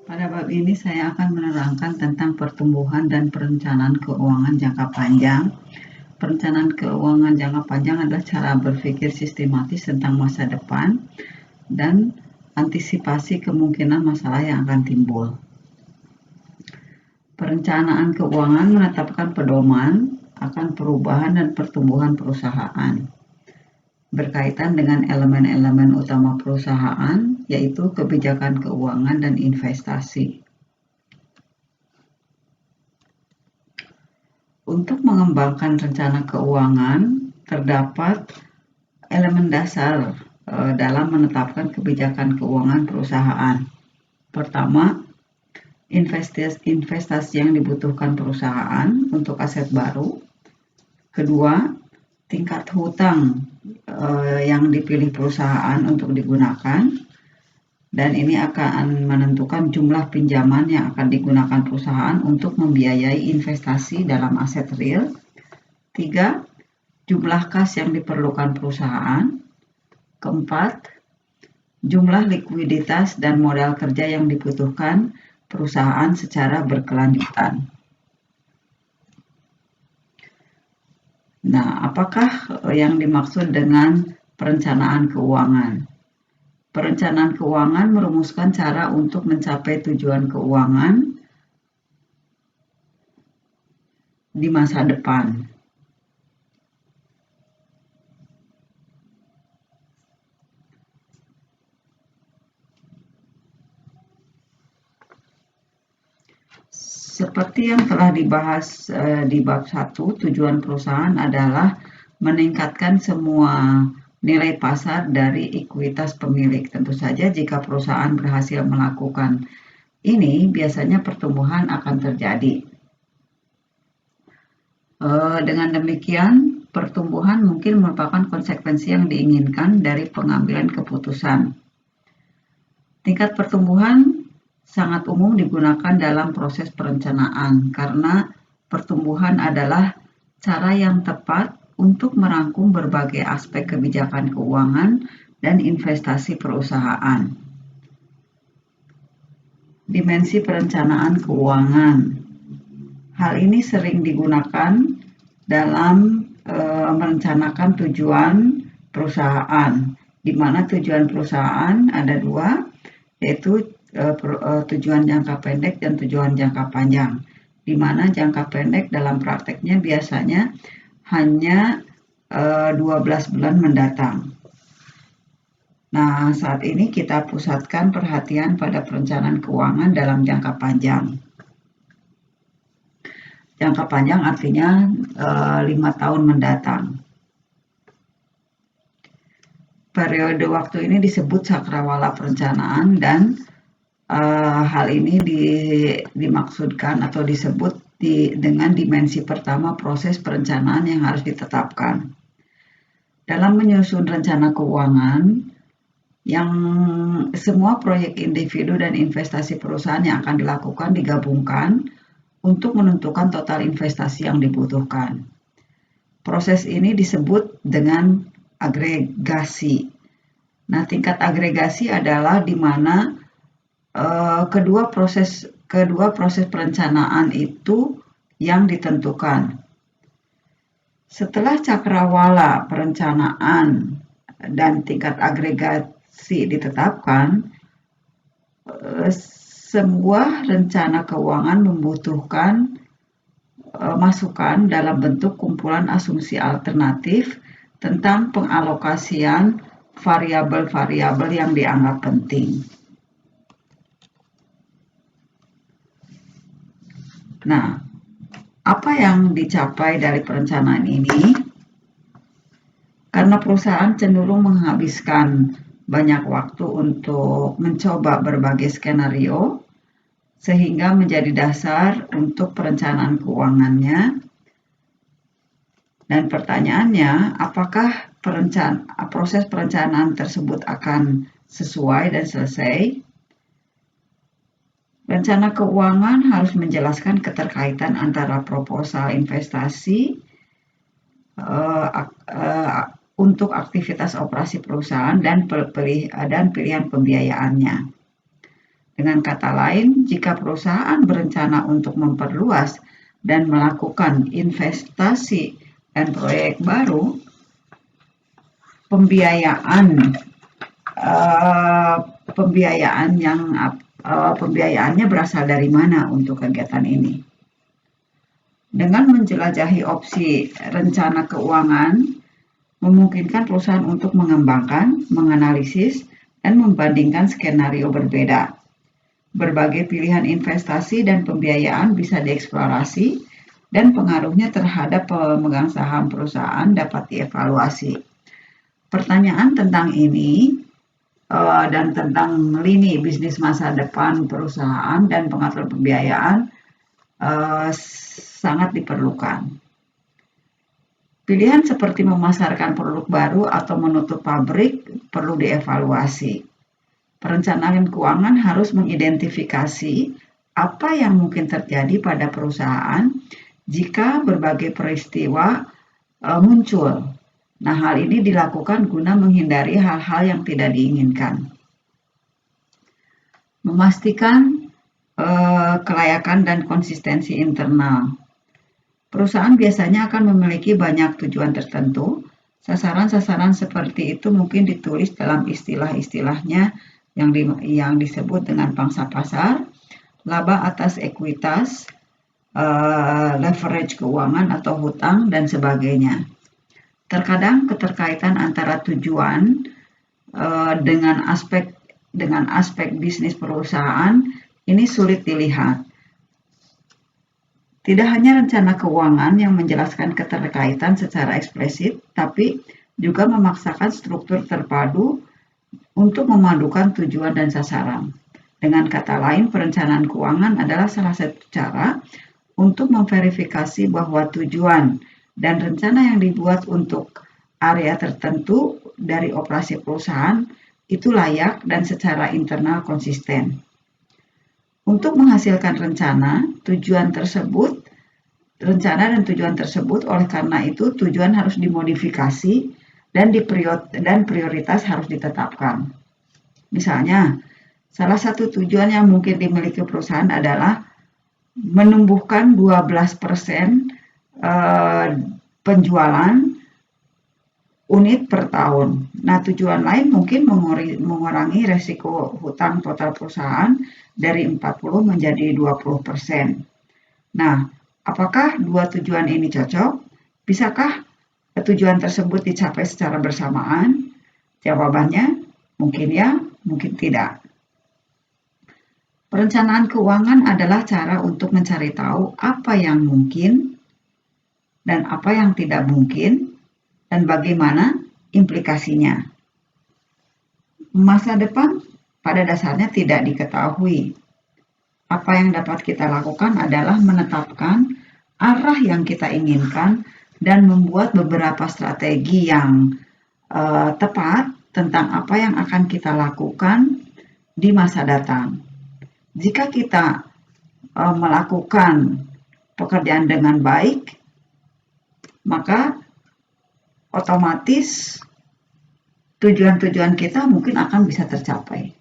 Pada bab ini saya akan menerangkan tentang pertumbuhan dan perencanaan keuangan jangka panjang. Perencanaan keuangan jangka panjang adalah cara berpikir sistematis tentang masa depan dan antisipasi kemungkinan masalah yang akan timbul. Perencanaan keuangan menetapkan pedoman akan perubahan dan pertumbuhan perusahaan, berkaitan dengan elemen-elemen utama perusahaan, yaitu kebijakan keuangan dan investasi. Untuk mengembangkan rencana keuangan, terdapat elemen dasar dalam menetapkan kebijakan keuangan perusahaan. Pertama, investasi yang dibutuhkan perusahaan untuk aset baru. Kedua, tingkat hutang yang dipilih perusahaan untuk digunakan, dan ini akan menentukan jumlah pinjaman yang akan digunakan perusahaan untuk membiayai investasi dalam aset real. 3. Jumlah kas yang diperlukan perusahaan. Keempat, jumlah likuiditas dan modal kerja yang dibutuhkan perusahaan secara berkelanjutan. Nah, apakah yang dimaksud dengan perencanaan keuangan? Perencanaan keuangan merumuskan cara untuk mencapai tujuan keuangan di masa depan. Seperti yang telah dibahas di bab 1, tujuan perusahaan adalah meningkatkan semua nilai pasar dari ekuitas pemilik. Tentu saja jika perusahaan berhasil melakukan ini, biasanya pertumbuhan akan terjadi. Dengan demikian, pertumbuhan mungkin merupakan konsekuensi yang diinginkan dari pengambilan keputusan. Tingkat pertumbuhan sangat umum digunakan dalam proses perencanaan karena pertumbuhan adalah cara yang tepat untuk merangkum berbagai aspek kebijakan keuangan dan investasi perusahaan. Dimensi perencanaan keuangan. Hal ini sering digunakan dalam merencanakan tujuan perusahaan, di mana tujuan perusahaan ada dua, yaitu tujuan jangka pendek dan tujuan jangka panjang, di mana jangka pendek dalam prakteknya biasanya hanya 12 bulan mendatang. Nah, saat ini kita pusatkan perhatian pada perencanaan keuangan dalam jangka panjang. Jangka panjang artinya 5 tahun mendatang. Periode waktu ini disebut cakrawala perencanaan dan hal ini dimaksudkan atau disebut dengan dimensi pertama proses perencanaan yang harus ditetapkan. Dalam menyusun rencana keuangan, yang semua proyek individu dan investasi perusahaan yang akan dilakukan digabungkan untuk menentukan total investasi yang dibutuhkan. Proses ini disebut dengan agregasi. Nah, tingkat agregasi adalah di mana kedua proses perencanaan itu yang ditentukan. Setelah cakrawala perencanaan dan tingkat agregasi ditetapkan, sebuah rencana keuangan membutuhkan masukan dalam bentuk kumpulan asumsi alternatif tentang pengalokasian variabel-variabel yang dianggap penting. Nah, apa yang dicapai dari perencanaan ini? Karena perusahaan cenderung menghabiskan banyak waktu untuk mencoba berbagai skenario, sehingga menjadi dasar untuk perencanaan keuangannya. Dan pertanyaannya, apakah proses perencanaan tersebut akan sesuai dan selesai? Rencana keuangan harus menjelaskan keterkaitan antara proposal investasi untuk aktivitas operasi perusahaan dan pilihan pembiayaannya. Dengan kata lain, jika perusahaan berencana untuk memperluas dan melakukan investasi dan proyek baru, pembiayaannya berasal dari mana untuk kegiatan ini. Dengan menjelajahi opsi rencana keuangan, memungkinkan perusahaan untuk mengembangkan, menganalisis, dan membandingkan skenario berbeda. Berbagai pilihan investasi dan pembiayaan bisa dieksplorasi, dan pengaruhnya terhadap pemegang saham perusahaan dapat dievaluasi. Pertanyaan tentang ini dan tentang lini bisnis masa depan perusahaan dan pengaturan pembiayaan sangat diperlukan. Pilihan seperti memasarkan produk baru atau menutup pabrik perlu dievaluasi. Perencanaan keuangan harus mengidentifikasi apa yang mungkin terjadi pada perusahaan jika berbagai peristiwa muncul. Nah, hal ini dilakukan guna menghindari hal-hal yang tidak diinginkan. Memastikan kelayakan dan konsistensi internal. Perusahaan biasanya akan memiliki banyak tujuan tertentu. Sasaran-sasaran seperti itu mungkin ditulis dalam istilah-istilahnya yang disebut dengan pangsa pasar, laba atas ekuitas, leverage keuangan atau hutang, dan sebagainya. Terkadang keterkaitan antara tujuan dengan aspek bisnis perusahaan ini sulit dilihat. Tidak hanya rencana keuangan yang menjelaskan keterkaitan secara eksplisit, tapi juga memaksakan struktur terpadu untuk memadukan tujuan dan sasaran. Dengan kata lain, perencanaan keuangan adalah salah satu cara untuk memverifikasi bahwa tujuan dan rencana yang dibuat untuk area tertentu dari operasi perusahaan itu layak dan secara internal konsisten. Untuk menghasilkan rencana dan tujuan tersebut, oleh karena itu tujuan harus dimodifikasi dan prioritas harus ditetapkan. Misalnya, salah satu tujuan yang mungkin dimiliki perusahaan adalah menumbuhkan 12% penjualan unit per tahun. Nah, tujuan lain mungkin mengurangi resiko hutang total perusahaan dari 40 menjadi 20%. Nah, apakah dua tujuan ini cocok? Bisakah tujuan tersebut dicapai secara bersamaan? Jawabannya mungkin ya, mungkin tidak. Perencanaan keuangan adalah cara untuk mencari tahu apa yang mungkin dan apa yang tidak mungkin dan bagaimana implikasinya. Masa depan pada dasarnya tidak diketahui. Apa yang dapat kita lakukan adalah menetapkan arah yang kita inginkan dan membuat beberapa strategi yang tepat tentang apa yang akan kita lakukan di masa datang. Jika kita melakukan pekerjaan dengan baik, maka otomatis tujuan-tujuan kita mungkin akan bisa tercapai.